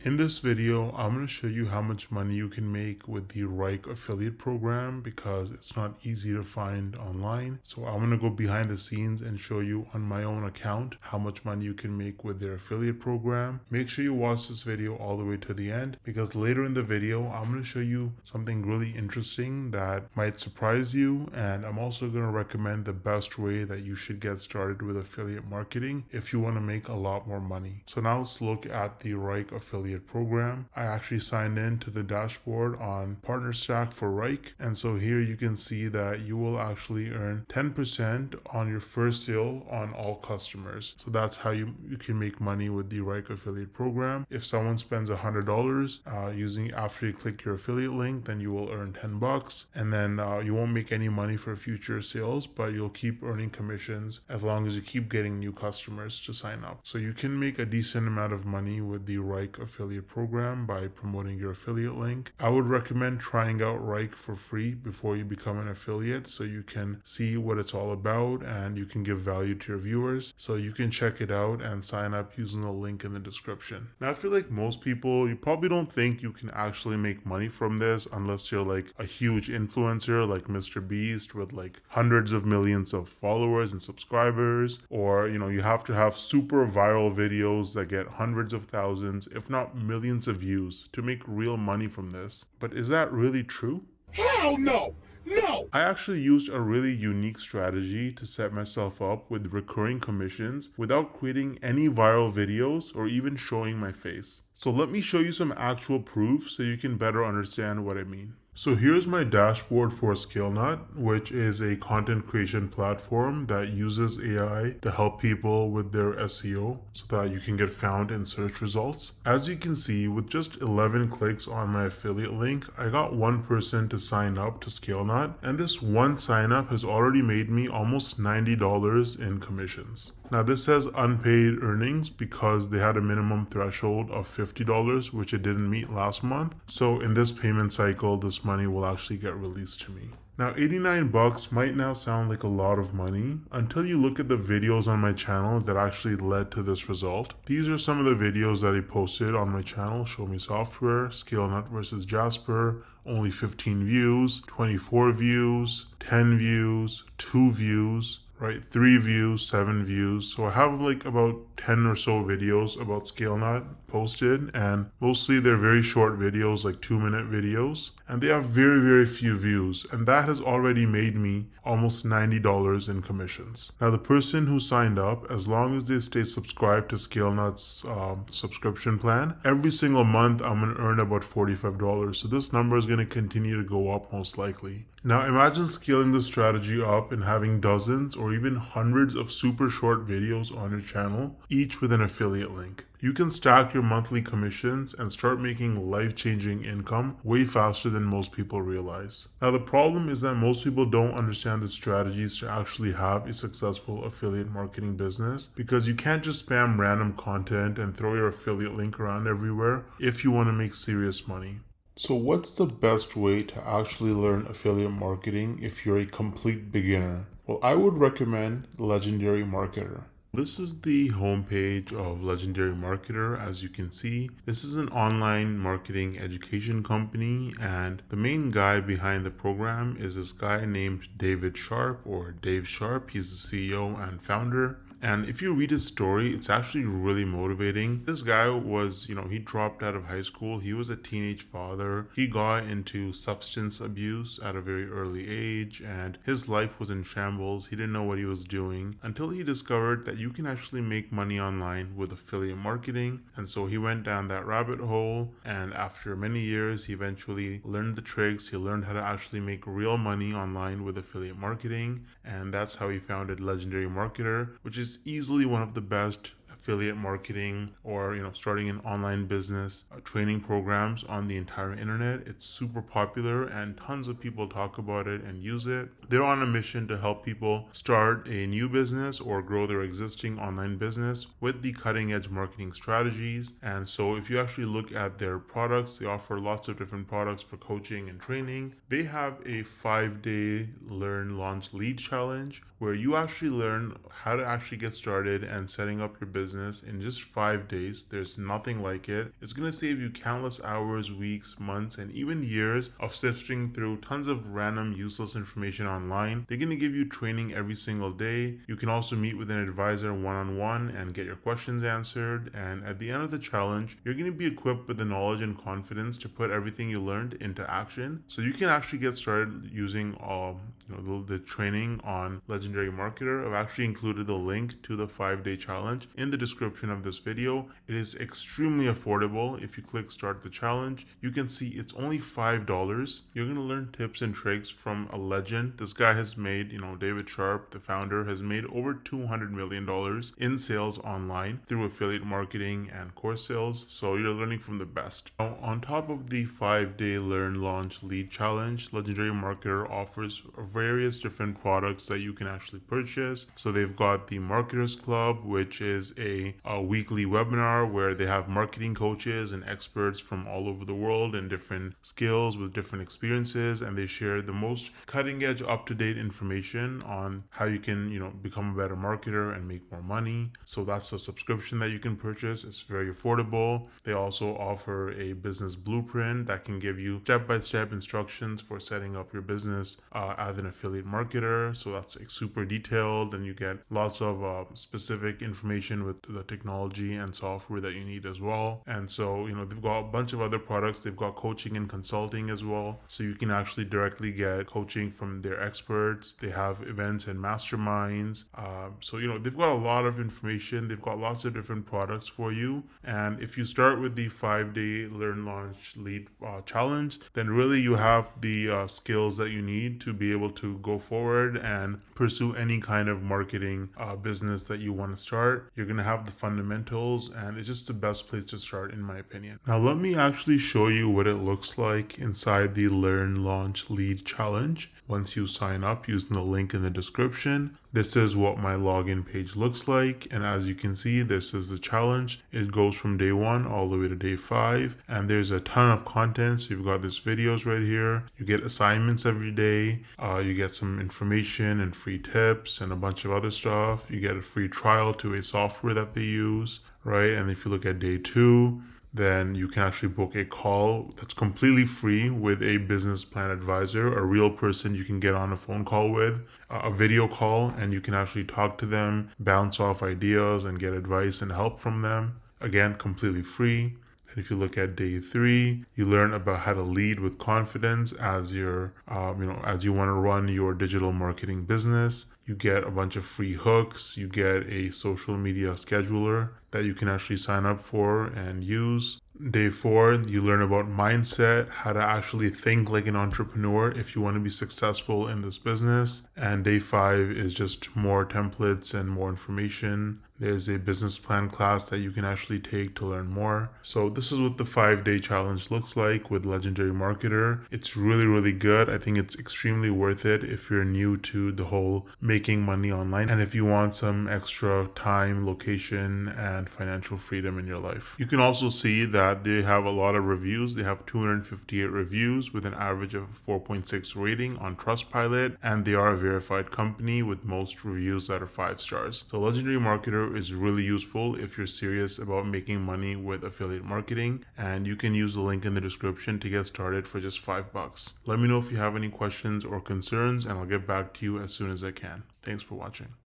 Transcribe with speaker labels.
Speaker 1: In this video, I'm going to show you how much money you can make with the Wrike affiliate program because it's not easy to find online. So I'm going to go behind the scenes and show you on my own account how much money you can make with their affiliate program. Make sure you watch this video all the way to the end because later in the video, I'm going to show you something really interesting that might surprise you. And I'm also going to recommend the best way that you should get started with affiliate marketing if you want to make a lot more money. So now let's look at the Wrike affiliate program. I actually signed in to the dashboard on PartnerStack for Wrike, and so here you can see that you will actually earn 10% on your first sale on all customers. So that's how you can make money with the Wrike affiliate program. If someone spends $100 using after you click your affiliate link, then you will earn $10, and then you won't make any money for future sales, but you'll keep earning commissions as long as you keep getting new customers to sign up. So you can make a decent amount of money with the Wrike affiliate program by promoting your affiliate link. I would recommend trying out Wrike for free before you become an affiliate so you can see what it's all about and you can give value to your viewers. So you can check it out and sign up using the link in the description. Now I feel like most people, you probably don't think you can actually make money from this unless you're like a huge influencer like Mr. Beast with like hundreds of millions of followers and subscribers, or you have to have super viral videos that get hundreds of thousands, if not millions of views to make real money from this. But is that really true?
Speaker 2: Hell no! No!
Speaker 1: I actually used a really unique strategy to set myself up with recurring commissions without creating any viral videos or even showing my face. So let me show you some actual proof so you can better understand what I mean. So here's my dashboard for ScaleNut, which is a content creation platform that uses AI to help people with their SEO so that you can get found in search results. As you can see, with just 11 clicks on my affiliate link, I got one person to sign up to ScaleNut, and this one sign up has already made me almost $90 in commissions. Now this says unpaid earnings because they had a minimum threshold of $50, which it didn't meet last month. So in this payment cycle, this money will actually get released to me. Now $89 might now sound like a lot of money until you look at the videos on my channel that actually led to this result. These are some of the videos that I posted on my channel: Show Me Software, ScaleNut versus Jasper, only 15 views, 24 views, 10 views, 2 views, right? 3 views, 7 views. So I have like about 10 or so videos about ScaleNut posted, and mostly they're very short videos, like 2-minute videos, and they have very few views, and that has already made me almost $90 in commissions. Now the person who signed up, as long as they stay subscribed to ScaleNut's subscription plan, every single month I'm going to earn about $45. So this number is going to continue to go up most likely. Now imagine scaling this strategy up and having dozens or even hundreds of super short videos on your channel, each with an affiliate link. You can stack your monthly commissions and start making life-changing income way faster than most people realize. Now the problem is that most people don't understand the strategies to actually have a successful affiliate marketing business, because you can't just spam random content and throw your affiliate link around everywhere if you want to make serious money. So what's the best way to actually learn affiliate marketing if you're a complete beginner? Well, I would recommend Legendary Marketer. This is the homepage of Legendary Marketer. As you can see, this is an online marketing education company, and the main guy behind the program is this guy named David Sharp, or Dave Sharp. He's the CEO and founder. And if you read his story, it's actually really motivating. This guy was, he dropped out of high school. He was a teenage father. He got into substance abuse at a very early age, and his life was in shambles. He didn't know what he was doing until he discovered that you can actually make money online with affiliate marketing. And so he went down that rabbit hole, and after many years, he eventually learned the tricks. He learned how to actually make real money online with affiliate marketing, and that's how he founded Legendary Marketer, which is easily one of the best affiliate marketing or starting an online business training programs on the entire internet. It's super popular and tons of people talk about it and use it. They're on a mission to help people start a new business or grow their existing online business with the cutting edge marketing strategies. And so if you actually look at their products, they offer lots of different products for coaching and training. They have a 5-day learn launch lead challenge where you actually learn how to actually get started and setting up your business in just 5 days. There's nothing like it. It's going to save you countless hours, weeks, months, and even years of sifting through tons of random useless information online. They're going to give you training every single day. You can also meet with an advisor one-on-one and get your questions answered. And at the end of the challenge, you're going to be equipped with the knowledge and confidence to put everything you learned into action. So you can actually get started using the training on Legendary Marketer. I've actually included the link to the 5-day challenge in the description of this video. It is extremely affordable. If you click start the challenge, you can see it's only $5. You're going to learn tips and tricks from a legend. This guy has made, David Sharp, the founder, has made over $200 million in sales online through affiliate marketing and course sales. So you're learning from the best. Now, on top of the 5-day learn, launch, lead challenge, Legendary Marketer offers various different products that you can actually purchase. So they've got the Marketers Club, which is a weekly webinar where they have marketing coaches and experts from all over the world and different skills with different experiences, and they share the most cutting edge, up-to-date information on how you can become a better marketer and make more money. So that's a subscription that you can purchase. It's very affordable. They also offer a business blueprint that can give you step-by-step instructions for setting up your business as an affiliate marketer. So that's super detailed, and you get lots of specific information with the technology and software that you need as well. And so they've got a bunch of other products. They've got coaching and consulting as well, so you can actually directly get coaching from their experts. They have events and masterminds. So they've got a lot of information. They've got lots of different products for you. And if you start with the 5-day learn, launch, lead challenge, then really you have the skills that you need to be able to go forward and pursue any kind of marketing business that you want to start. You're going to have the fundamentals, and it's just the best place to start, in my opinion. Now let me actually show you what it looks like inside the learn, launch, lead challenge. Once you sign up using the link in the description, this is what my login page looks like. And as you can see, this is the challenge. It goes from day 1 all the way to day 5. And there's a ton of content. So you've got these videos right here. You get assignments every day. You get some information and free tips and a bunch of other stuff. You get a free trial to a software that they use, right? And if you look at day 2, then you can actually book a call that's completely free with a business plan advisor, a real person you can get on a phone call with, a video call, and you can actually talk to them, bounce off ideas, and get advice and help from them. Again, completely free. And if you look at day 3, you learn about how to lead with confidence as you're, as you want to run your digital marketing business. You get a bunch of free hooks. You get a social media scheduler that you can actually sign up for and use. Day 4, you learn about mindset, how to actually think like an entrepreneur if you want to be successful in this business. And day 5 is just more templates and more information. There's a business plan class that you can actually take to learn more. So this is what the 5-day challenge looks like with Legendary Marketer. It's really, really good. I think it's extremely worth it if you're new to the whole making money online, and if you want some extra time, location, and financial freedom in your life. You can also see that they have a lot of reviews. They have 258 reviews with an average of 4.6 rating on Trustpilot, and they are a verified company with most reviews that are 5 stars. So Legendary Marketer is really useful if you're serious about making money with affiliate marketing, and you can use the link in the description to get started for just $5. Let me know if you have any questions or concerns, and I'll get back to you as soon as I can. Thanks for watching.